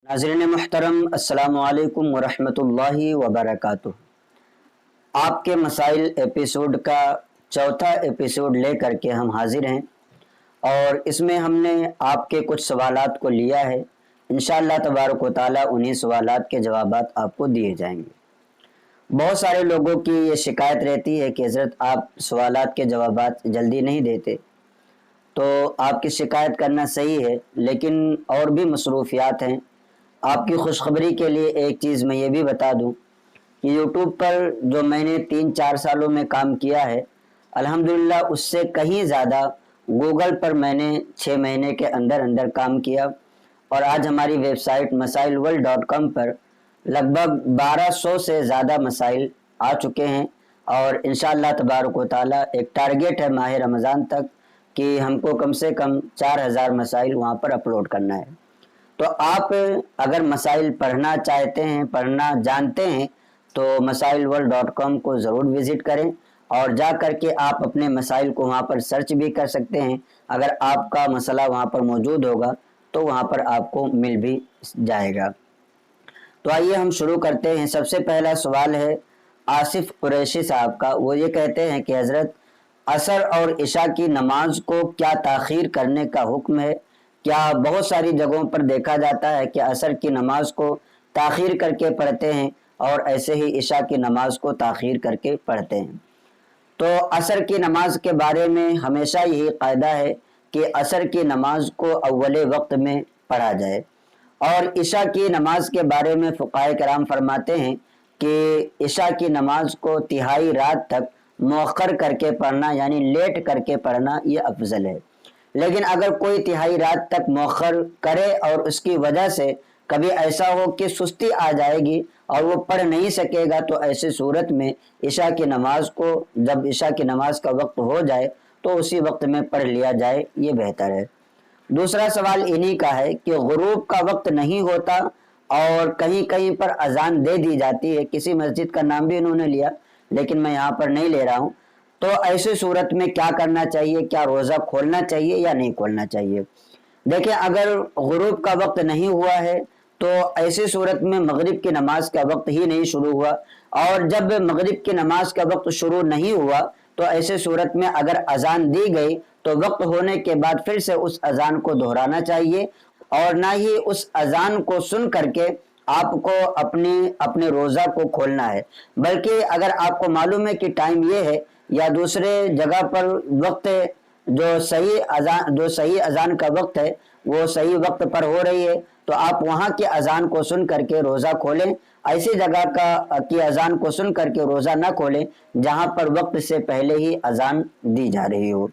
नाज़रीन मुहतरम, अस्सलाम वालेकुम वरहमतुल्लाहि वबरकातुह। आपके मसाइल एपिसोड का चौथा एपिसोड लेकर के हम हाजिर हैं और इसमें हमने आपके कुछ सवालात को लिया है। इंशाअल्लाह तबारक व तआला उन्हीं सवालात के जवाबात आपको दिए जाएंगे। बहुत सारे लोगों की ये शिकायत रहती है कि हज़रत आप सवालात के जवाबात जल्दी नहीं देते, तो आपकी शिकायत करना सही है, लेकिन और भी मसरूफियात हैं। आपकी खुशखबरी के लिए एक चीज़ मैं ये भी बता दूं कि यूट्यूब पर जो मैंने 3-4 सालों में काम किया है, अल्हम्दुलिल्लाह उससे कहीं ज़्यादा गूगल पर मैंने 6 महीने के अंदर अंदर काम किया और आज हमारी वेबसाइट masailworld.com पर लगभग 1200 से ज़्यादा मसाइल आ चुके हैं और इंशाअल्लाह तबारक व तआला एक टारगेट है माह रमज़ान तक कि हमको कम से कम 4000 मसाइल वहाँ पर अपलोड करना है। तो आप अगर मसाइल पढ़ना चाहते हैं, पढ़ना जानते हैं, तो masailworld.com को ज़रूर विज़िट करें और जा कर के आप अपने मसाइल को वहाँ पर सर्च भी कर सकते हैं। अगर आपका मसला वहाँ पर मौजूद होगा तो वहाँ पर आपको मिल भी जाएगा। तो आइए हम शुरू करते हैं। सबसे पहला सवाल है आसिफ कुरैशी साहब का। वो ये कहते हैं कि हज़रत असर और इशा की नमाज को क्या ताख़ीर करने का हुक्म है? क्या बहुत सारी जगहों पर देखा जाता है कि असर की नमाज को ताख़ीर करके पढ़ते हैं और ऐसे ही इशा की नमाज को ताख़ीर करके पढ़ते हैं। तो असर की नमाज के बारे में हमेशा यही कायदा है कि असर की नमाज को अव्वले वक्त में पढ़ा जाए और इशा की नमाज के बारे में फ़ुक़हाए किराम फरमाते हैं कि इशा की नमाज को तिहाई रात तक मौख़र करके पढ़ना यानी लेट करके पढ़ना ये अफजल है। लेकिन अगर कोई तिहाई रात तक मौख़र करे और उसकी वजह से कभी ऐसा हो कि सुस्ती आ जाएगी और वो पढ़ नहीं सकेगा, तो ऐसी सूरत में इशा की नमाज को जब इशा की नमाज का वक्त हो जाए तो उसी वक्त में पढ़ लिया जाए, ये बेहतर है। दूसरा सवाल इन्हीं का है कि गुरूब का वक्त नहीं होता और कहीं कहीं पर अजान दे दी जाती है। किसी मस्जिद का नाम भी उन्होंने लिया, लेकिन मैं यहाँ पर नहीं ले रहा हूँ। तो ऐसी सूरत में क्या करना चाहिए? क्या रोज़ा खोलना चाहिए या नहीं खोलना चाहिए? देखिए, अगर गुरूब का वक्त नहीं हुआ है तो ऐसी सूरत में मगरिब की नमाज का वक्त ही नहीं शुरू हुआ, और जब मगरिब की नमाज का वक्त शुरू नहीं हुआ तो ऐसे सूरत में अगर अजान दी गई तो वक्त होने के बाद फिर से उस अजान को दोहराना चाहिए और ना ही उस अजान को सुन करके आपको अपने रोज़ा को खोलना है। बल्कि अगर आपको मालूम है कि टाइम ये है या दूसरे जगह पर वक्त जो सही अजान का वक्त है वो सही वक्त पर हो रही है, तो आप वहाँ की अजान को सुन करके रोज़ा खोलें। ऐसी जगह की अजान को सुन करके रोज़ा ना खोलें जहाँ पर वक्त से पहले ही अजान दी जा रही हो।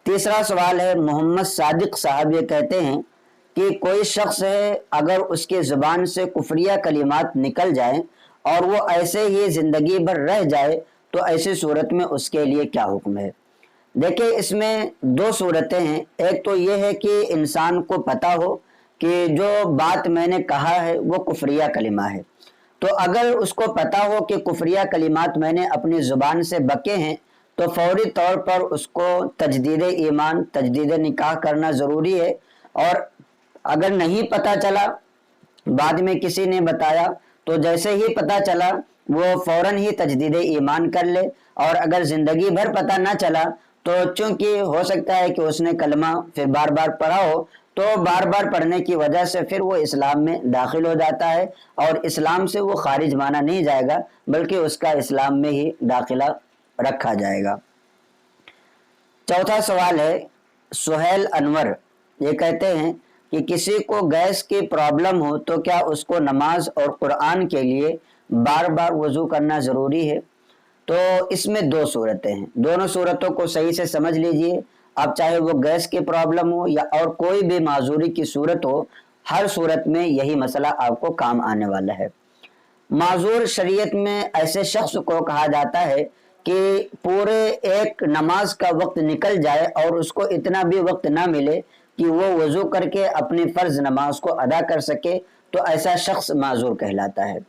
तीसरा सवाल है मोहम्मद सादिक साहब। ये कहते हैं कि कोई शख्स है, अगर उसके ज़ुबान से कुफरिया कलिमात निकल जाए और वो ऐसे ही ज़िंदगी भर रह जाए, तो ऐसी सूरत में उसके लिए क्या हुक्म है? देखिए, इसमें दो सूरतें हैं। एक तो ये है कि इंसान को पता हो कि जो बात मैंने कहा है वो कुफरिया कलिमा है, तो अगर उसको पता हो कि कुफरिया कलिमात मैंने अपनी ज़ुबान से बके हैं तो फौरी तौर पर उसको तजदीद ईमान, तजदीद निकाह करना ज़रूरी है। और अगर नहीं पता चला, बाद में किसी ने बताया, तो जैसे ही पता चला वो फौरन ही तजदीद ईमान कर ले। और अगर ज़िंदगी भर पता ना चला तो चूंकि हो सकता है कि उसने कलमा फिर बार बार पढ़ा हो, तो बार बार पढ़ने की वजह से फिर वो इस्लाम में दाखिल हो जाता है और इस्लाम से वो खारिज माना नहीं जाएगा, बल्कि उसका इस्लाम में ही दाखिला रखा जाएगा। चौथा सवाल है सुहेल अनवर। ये कहते हैं कि किसी को गैस की प्रॉब्लम हो तो क्या उसको नमाज और कुरान के लिए बार बार वज़ू करना ज़रूरी है? तो इसमें दो सूरतें हैं, दोनों सूरतों को सही से समझ लीजिए। अब चाहे वो गैस की प्रॉब्लम हो या और कोई भी माजूरी की सूरत हो, हर सूरत में यही मसला आपको काम आने वाला है। माजूर शरीयत में ऐसे शख्स को कहा जाता है कि पूरे एक नमाज का वक्त निकल जाए और उसको इतना भी वक्त ना मिले कि वो वज़ू करके अपनी फ़र्ज नमाज को अदा कर सके, तो ऐसा शख्स माजूर कहलाता है।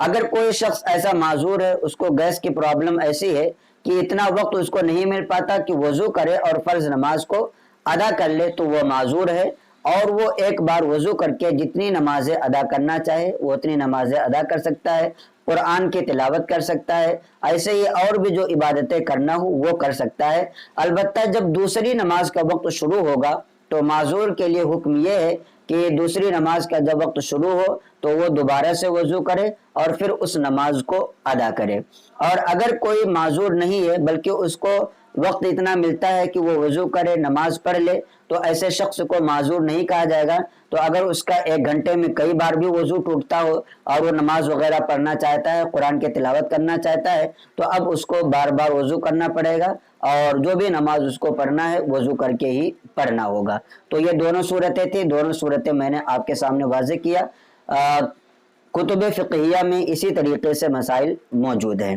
अगर कोई शख्स ऐसा माजूर है, उसको गैस की प्रॉब्लम ऐसी है कि इतना वक्त उसको नहीं मिल पाता कि वज़ू करे और फ़र्ज नमाज को अदा कर ले, तो वह माजूर है اور وہ ایک بار وضو کر کے جتنی نمازیں ادا کرنا چاہے وہ اتنی نمازیں ادا کر سکتا ہے، قرآن کی تلاوت کر سکتا ہے، ایسے ہی اور بھی جو عبادتیں کرنا ہو وہ کر سکتا ہے۔ البتہ جب دوسری نماز کا وقت شروع ہوگا تو معذور کے لیے حکم یہ ہے کہ دوسری نماز کا جب وقت شروع ہو تو وہ دوبارہ سے وضو کرے اور پھر اس نماز کو ادا کرے۔ اور اگر کوئی معذور نہیں ہے بلکہ اس کو وقت اتنا ملتا ہے کہ وہ وضو کرے، نماز پڑھ لے، تو ایسے شخص کو معذور نہیں کہا جائے گا۔ تو اگر اس کا ایک گھنٹے میں کئی بار بھی وضو ٹوٹتا ہو اور وہ نماز وغیرہ پڑھنا چاہتا ہے، قرآن کی تلاوت کرنا چاہتا ہے، تو اب اس کو بار بار وضو کرنا پڑے گا اور جو بھی نماز اس کو پڑھنا ہے وضو کر کے ہی پڑھنا ہوگا۔ تو یہ دونوں صورتیں تھیں، دونوں صورتیں میں نے آپ کے سامنے واضح کیا۔ کتب فقہیہ میں اسی طریقے سے مسائل موجود ہیں۔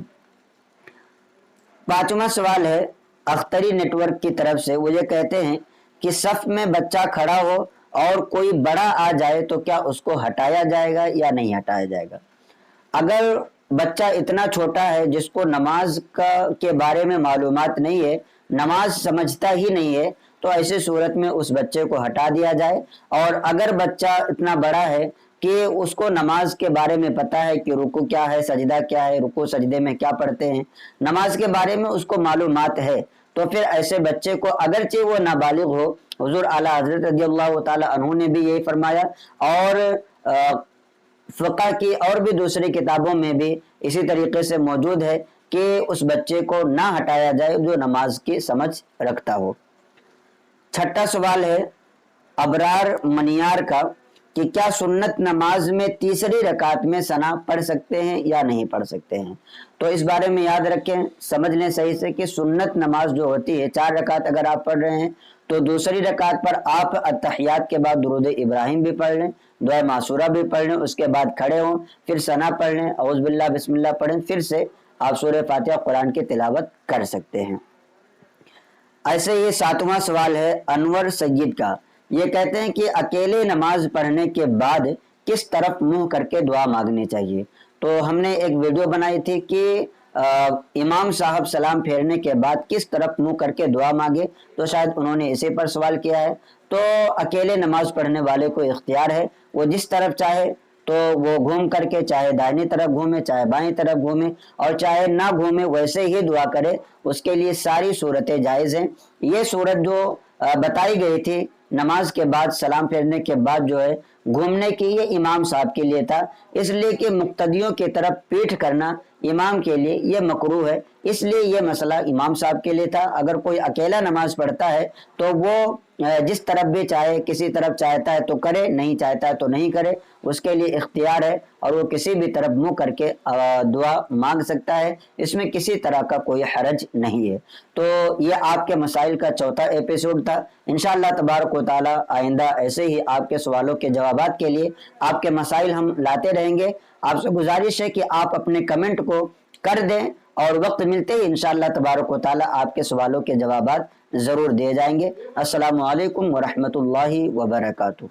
پانچواں سوال ہے اختری نیٹ ورک کی طرف سے، وہ یہ کہتے ہیں کہ صف میں بچہ کھڑا ہو اور کوئی بڑا آ جائے تو کیا اس کو ہٹایا جائے گا یا نہیں ہٹایا جائے گا؟ اگر بچہ اتنا چھوٹا ہے جس کو نماز کے بارے میں معلومات نہیں ہے، نماز سمجھتا ہی نہیں ہے، تو ایسی صورت میں اس بچے کو ہٹا دیا جائے۔ اور اگر بچہ اتنا بڑا ہے کہ اس کو نماز کے بارے میں پتا ہے کہ رکوع کیا ہے، سجدہ کیا ہے، رکوع سجدے میں کیا پڑھتے ہیں، نماز کے بارے میں اس کو معلومات ہے، تو پھر ایسے بچے کو اگرچہ وہ نابالغ ہو، حضور اعلیٰ حضرت رضی اللہ تعالی عنہ نے بھی یہی فرمایا، اور فقہ کی اور بھی دوسری کتابوں میں بھی اسی طریقے سے موجود ہے کہ اس بچے کو نہ ہٹایا جائے جو نماز کی سمجھ رکھتا ہو۔ چھٹا سوال ہے ابرار منیار کا کہ کیا سنت نماز میں تیسری رکعت میں ثنا پڑھ سکتے ہیں یا نہیں پڑھ سکتے ہیں؟ تو اس بارے میں یاد رکھیں، سمجھ لیں صحیح سے کہ سنت نماز جو ہوتی ہے 4 رکعت اگر آپ پڑھ رہے ہیں تو دوسری رکعت پر آپ اتحیات کے بعد درود ابراہیم بھی پڑھ لیں، دعا معصورہ بھی پڑھ لیں، اس کے بعد کھڑے ہوں، پھر ثنا پڑھ لیں، اعوذ باللہ بسم اللہ پڑھیں، پھر سے آپ سورہ فاتحہ قرآن کی تلاوت کر سکتے ہیں۔ ایسے ہی 7واں سوال ہے انور سید کا، یہ کہتے ہیں کہ اکیلے نماز پڑھنے کے بعد کس طرف منہ کر کے دعا مانگنی چاہیے؟ تو ہم نے ایک ویڈیو بنائی تھی کہ امام صاحب سلام پھیرنے کے بعد کس طرف منہ کر کے دعا مانگے، تو شاید انہوں نے اسی پر سوال کیا ہے۔ تو اکیلے نماز پڑھنے والے کو اختیار ہے، وہ جس طرف چاہے تو وہ گھوم کر کے، چاہے دائنی طرف گھومے، چاہے بائیں طرف گھومے، اور چاہے نہ گھومے ویسے ہی دعا کرے، اس کے لیے ساری صورتیں جائز ہیں۔ یہ صورت جو بتائی گئی تھی نماز کے بعد سلام پھیرنے کے بعد جو ہے گھومنے کی، یہ امام صاحب کے لیے تھا، اس لیے کہ مقتدیوں کی طرف پیٹھ کرنا امام کے لیے یہ مکروہ ہے، اس لیے یہ مسئلہ امام صاحب کے لیے تھا۔ اگر کوئی اکیلا نماز پڑھتا ہے تو وہ جس طرف بھی چاہے، کسی طرف چاہتا ہے تو کرے، نہیں چاہتا ہے تو نہیں کرے، اس کے لیے اختیار ہے، اور وہ کسی بھی طرف منہ کر کے دعا مانگ سکتا ہے، اس میں کسی طرح کا کوئی حرج نہیں ہے۔ تو یہ آپ کے مسائل کا چوتھا ایپیسوڈ تھا۔ انشاءاللہ تبارک و تعالی آئندہ ایسے ہی آپ کے سوالوں کے جوابات کے لیے آپ کے مسائل ہم لاتے رہیں گے۔ آپ سے گزارش ہے کہ آپ اپنے کمنٹ کو کر دیں، اور وقت ملتے ہی انشاءاللہ تبارک و تعالی آپ کے سوالوں کے جوابات ضرور دیے جائیں گے۔ السلام علیکم ورحمۃ اللہ وبرکاتہ۔